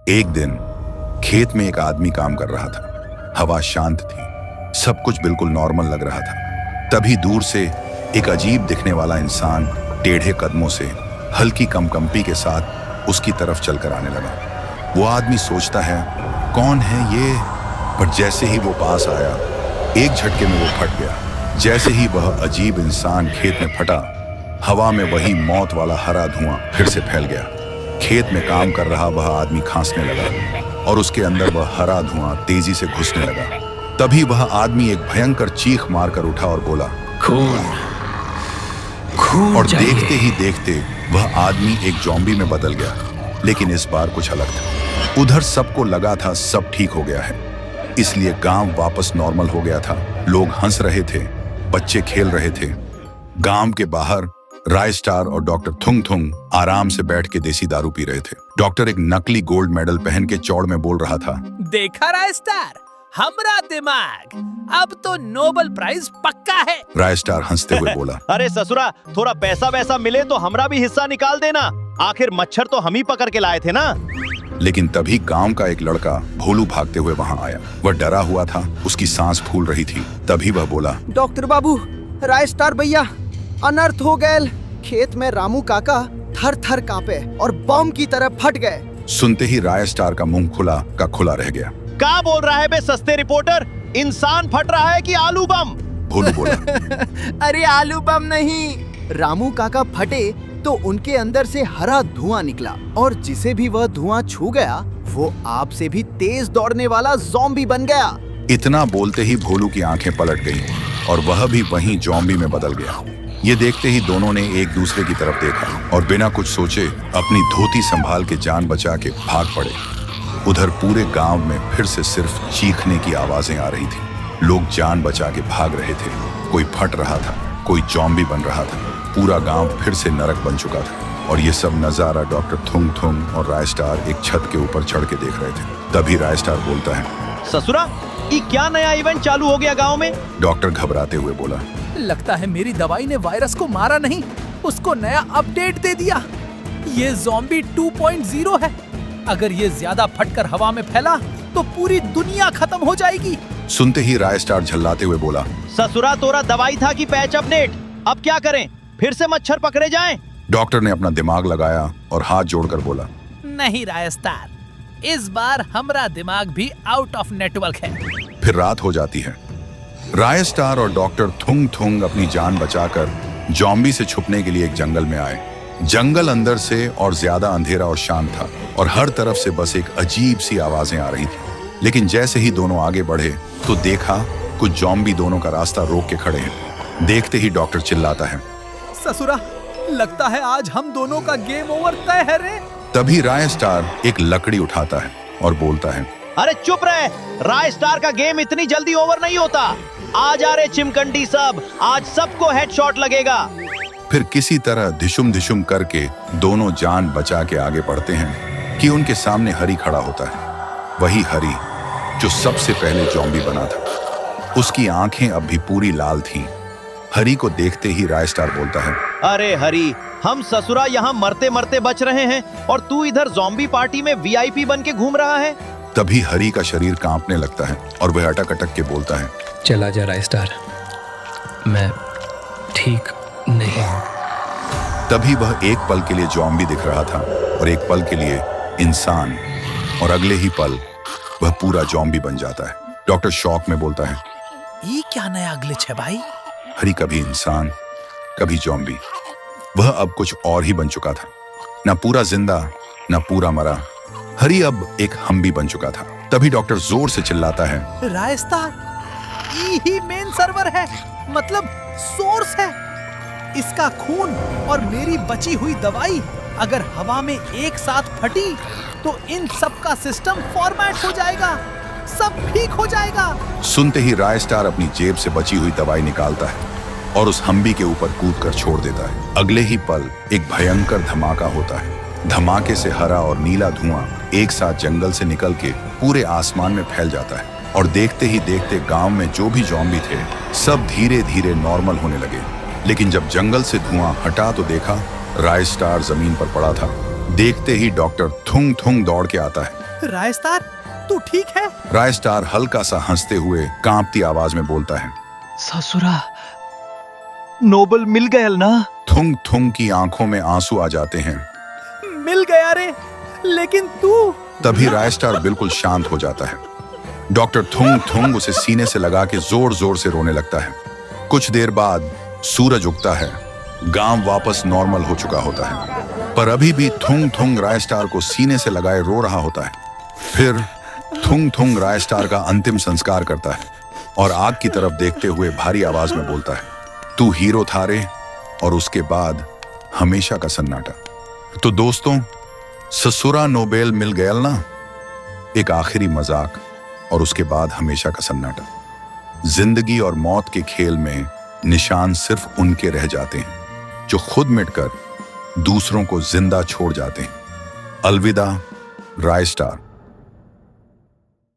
एक दिन खेत में एक आदमी काम कर रहा था। हवा शांत थी, सब कुछ बिल्कुल नॉर्मल लग रहा था। तभी दूर से एक अजीब दिखने वाला इंसान टेढ़े कदमों से हल्की कंपकंपी के साथ उसकी तरफ चलकर आने लगा। वो आदमी सोचता है कौन है ये, पर जैसे ही वो पास आया एक झटके में वो फट गया। जैसे ही वह अजीब इंसान खेत में फटा, हवा में वही मौत वाला हरा धुआं फिर से फैल गया। खेत में काम कर रहा वह आदमी खांसने लगा और उसके अंदर वह हरा धुआं तेजी से घुसने लगा। तभी वह आदमी एक भयंकर चीख मारकर उठा और बोला, खून खून और चाहिए। देखते ही देखते वह आदमी एक ज़ॉम्बी में बदल गया। लेकिन इस बार कुछ अलग था। उधर सबको लगा था सब ठीक हो गया है, इसलिए गांव वापस नॉर्मल हो गया था। लोग हंस रहे थे, बच्चे खेल रहे थे। गांव के बाहर राय स्टार और डॉक्टर थुंग थुंग आराम से बैठ के देसी दारू पी रहे थे। डॉक्टर एक नकली गोल्ड मेडल पहन के चौड़ में बोल रहा था, देखा राय स्टार, हमरा दिमाग, अब तो नोबेल प्राइज पक्का है। राय स्टार हंसते हुए बोला, अरे ससुरा, थोड़ा पैसा वैसा मिले तो हमरा भी हिस्सा निकाल देना। आखिर मच्छर तो हम ही पकड़ के लाए थे ना। लेकिन तभी गांव का एक लड़का भोलू भागते हुए वहां आया। वह डरा हुआ था, उसकी सांस फूल रही थी। तभी वह बोला, डॉक्टर बाबू, राय स्टार भैया, अनर्थ हो गए। खेत में रामू काका थर थर कांपे और बम की तरह फट गए। सुनते ही राय स्टार का मुंह खुला का खुला रह गया। क्या बोल रहा है बे सस्ते रिपोर्टर? इंसान फट रहा है कि आलू बम? भोलू बोला, अरे आलू बम नहीं, रामू काका फटे तो उनके अंदर से हरा धुआं निकला और जिसे भी वह धुआं छू गया वो आप से भी तेज दौड़ने वाला ज़ॉम्बी बन गया। इतना बोलते ही भोलू की आंखें पलट गईं और वह भी वहीं ज़ॉम्बी में बदल गया। ये देखते ही दोनों ने एक दूसरे की तरफ देखा और बिना कुछ सोचे अपनी धोती संभाल के जान बचा के भाग पड़े। उधर पूरे गांव में फिर से सिर्फ चीखने की आवाजें आ रही थी। लोग जान बचा के भाग रहे थे। कोई फट रहा था, कोई ज़ॉम्बी बन रहा था। पूरा गांव फिर से नरक बन चुका था। और ये सब नजारा डॉक्टर थुंग थुंग और राय स्टार एक छत के ऊपर चढ़ के देख रहे थे। तभी राय स्टार बोलता है, ससुरा, ये क्या नया इवेंट चालू हो गया गांव में? डॉक्टर घबराते हुए बोला, लगता है मेरी दवाई ने वायरस को मारा नहीं, उसको नया अपडेट दे दिया। ये ज़ॉम्बी 2.0 है। अगर ये ज्यादा फटकर हवा में फैला तो पूरी दुनिया खत्म हो जाएगी। सुनते ही राय स्टार झल्लाते हुए बोला, ससुरा, तोरा दवाई था कि पैच अपडेट? अब क्या करें? फिर से मच्छर पकड़े जाएं? डॉक्टर ने अपना दिमाग लगाया और हाथ जोड़कर बोला, नहीं राय स्टार, इस बार हमरा दिमाग भी आउट ऑफ नेटवर्क है। फिर रात हो जाती है। राय स्टार और डॉक्टर थुंग थुंग अपनी जान बचाकर ज़ॉम्बी से छुपने के लिए एक जंगल में आए। जंगल अंदर से और ज्यादा अंधेरा और शांत था और हर तरफ से बस एक अजीब सी आवाजें आ रही थी। लेकिन जैसे ही दोनों आगे बढ़े तो देखा कुछ ज़ॉम्बी दोनों का रास्ता रोक के खड़े हैं। देखते ही डॉक्टर चिल्लाता है, ससुरा, लगता है आज हम दोनों का गेम ओवर तय है रे। तभी राय स्टार एक लकड़ी उठाता है और बोलता है, अरे चुप रहे, राय स्टार का गेम इतनी जल्दी ओवर नहीं होता। आ जा रे चिमकंडी सब, आज सबको हेडशॉट लगेगा। फिर किसी तरह धिशुम धिशुम करके दोनों जान बचा के आगे बढ़ते हैं कि उनके सामने हरी खड़ा होता है। वही हरी जो सबसे पहले ज़ॉम्बी बना था। उसकी आंखें अब भी पूरी लाल थीं। हरी को देखते ही राय स्टार बोलता है, अरे हरी, हम ससुरा यहाँ मरते मरते बच रहे हैं और तू इधर ज़ॉम्बी पार्टी में वीआईपी बन के घूम रहा है। तभी हरी का शरीर कांपने लगता है और वह अटक अटक के बोलता है, चला जा राय स्टार, मैं ठीक नहीं हूँ। तभी वह एक पल के लिए ज़ॉम्बी दिख रहा था और एक पल के लिए इंसान, और अगले ही पल वह पूरा ज़ॉम्बी बन जाता है। डॉक्टर शॉक में बोलता है, ये क्या नया ग्लिच है भाई? हरी कभी इंसान कभी ज़ॉम्बी, वह अब कुछ और ही बन चुका था। न पूरा जिंदा न पूरा मरा, हरी अब एक हम्बी बन चुका था। तभी डॉक्टर जोर से चिल्लाता है, राय स्टार, ये ही मेन सर्वर है, मतलब सोर्स है। इसका खून और मेरी बची हुई दवाई अगर हवा में एक साथ फटी तो इन सब का सिस्टम फॉर्मेट हो जाएगा, सब ठीक हो जाएगा। सुनते ही राय स्टार अपनी जेब से बची हुई दवाई निकालता है और उस हम्बी के ऊपर कूदकर छोड़ देता है। अगले ही पल एक भयंकर धमाका होता है। धमाके से हरा और नीला धुआं एक साथ जंगल से निकल के पूरे आसमान में फैल जाता है और देखते ही देखते गांव में जो भी ज़ॉम्बी थे सब धीरे धीरे नॉर्मल होने लगे। लेकिन जब जंगल से धुआं हटा तो देखा राय स्टार जमीन पर पड़ा था। देखते ही डॉक्टर थुंग थुंग दौड़ के आता है रायस्टार, तू ठीक है? रायस्टार हल्का सा हंसते हुए कांपती आवाज में बोलता है। ससुरा, नोबल मिल गया ना? थुंग थुंग की आंखों में आंसू आ जाते हैं। मिल गया रे, लेकिन तू? तभी रायस्टार बिल्कुल शांत हो जाता है। डॉक्टर थुंग थुंग उसे सीने से लगा के जोर जोर से रोने लगता है। कुछ देर बाद सूरज उगता है। गांव वापस नॉर्मल हो चुका होता है, पर अभी भी थुंग थुंग रायस्टार को सीने से लगाए रो रहा होता है। फिर थुंग थुंग रायस्टार का अंतिम संस्कार करता है और आग की तरफ देखते हुए भारी आवाज में बोलता है, तू हीरो था रे। और उसके बाद हमेशा का सन्नाटा। तो दोस्तों, ससुरा नोबेल मिल गया ना, एक आखिरी मजाक और उसके बाद हमेशा का सन्नाटा। जिंदगी और मौत के खेल में निशान सिर्फ उनके रह जाते हैं जो खुद मिटकर दूसरों को जिंदा छोड़ जाते हैं। अलविदा रायस्टार।